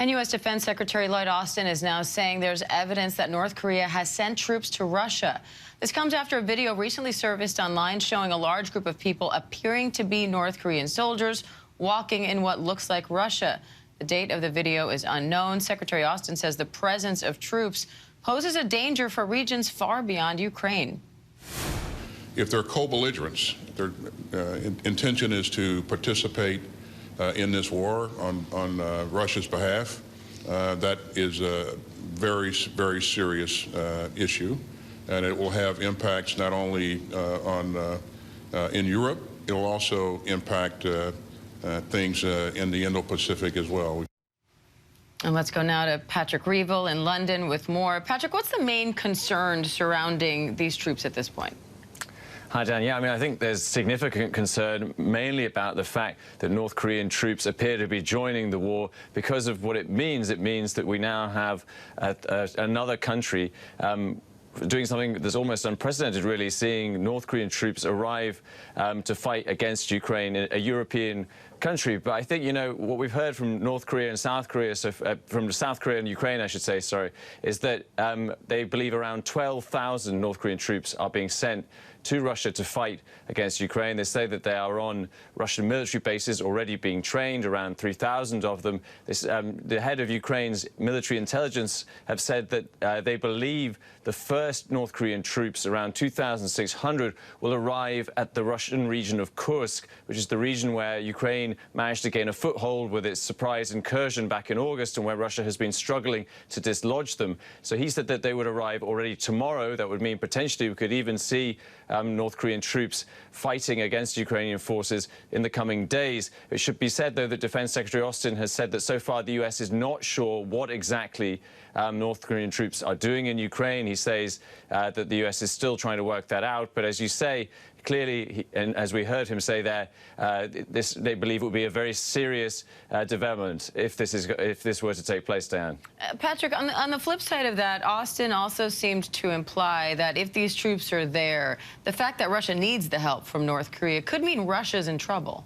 And U.S. Defense Secretary Lloyd Austin is now saying there's evidence that North Korea has sent troops to Russia. This comes after a video recently surfaced online showing a large group of people appearing to be North Korean soldiers walking in what looks like Russia. The date of the video is unknown. Secretary Austin says the presence of troops poses a danger for regions far beyond Ukraine. If they're co-belligerents, their intention is to participate in this war on Russia's behalf, that is a very, very serious issue, and it will have impacts not only in Europe, it will also impact things in the Indo-Pacific as well. And let's go now to Patrick Reevell in London with more. Patrick, what's the main concern surrounding these troops at this point? Hi, Dan. Yeah, I mean, I think there's significant concern, mainly about the fact that North Korean troops appear to be joining the war because of what it means. It means that we now have another country doing something that's almost unprecedented, really, seeing North Korean troops arrive to fight against Ukraine, a European country. But I think, you know, what we've heard from North Korea and South Korea, from South Korea and Ukraine, I should say, sorry, is that they believe around 12,000 North Korean troops are being sent to Russia to fight against Ukraine. They say that they are on Russian military bases already being trained, around 3,000 of them. The head of Ukraine's military intelligence have said that they believe the first North Korean troops, around 2,600, will arrive at the Russian region of Kursk, which is the region where Ukraine managed to gain a foothold with its surprise incursion back in August and where Russia has been struggling to dislodge them. So he said that they would arrive already tomorrow. That would mean potentially we could even see North Korean troops fighting against Ukrainian forces in the coming days. It should be said, though, that Defense Secretary Austin has said that so far the U.S. is not sure what exactly North Korean troops are doing in Ukraine. He says that the U.S. is still trying to work that out. But as you say, clearly, and as we heard him say there, they believe it would be a very serious development if this were to take place, Diane. Patrick, on the flip side of that, Austin also seemed to imply that if these troops are there, the fact that Russia needs the help from North Korea could mean Russia's in trouble.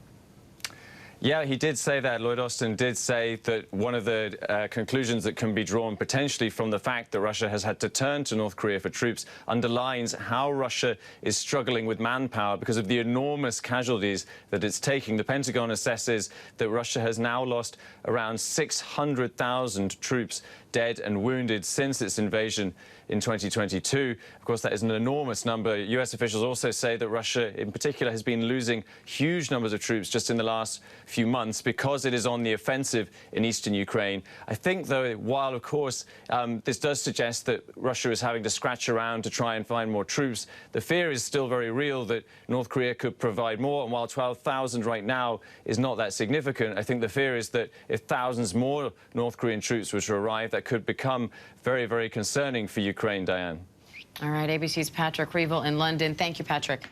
Yeah, he did say that. Lloyd Austin did say that one of the conclusions that can be drawn potentially from the fact that Russia has had to turn to North Korea for troops underlines how Russia is struggling with manpower because of the enormous casualties that it's taking. The Pentagon assesses that Russia has now lost around 600,000 troops dead and wounded since its invasion in 2022. Of course, that is an enormous number. U.S. officials also say that Russia, in particular, has been losing huge numbers of troops just in the last few months because it is on the offensive in eastern Ukraine. I think, though, while, of course, this does suggest that Russia is having to scratch around to try and find more troops, the fear is still very real that North Korea could provide more. And while 12,000 right now is not that significant, I think the fear is that if thousands more North Korean troops were to arrive, that could become very, very concerning for Ukraine, Diane. All right, ABC's Patrick Reevell in London. Thank you, Patrick.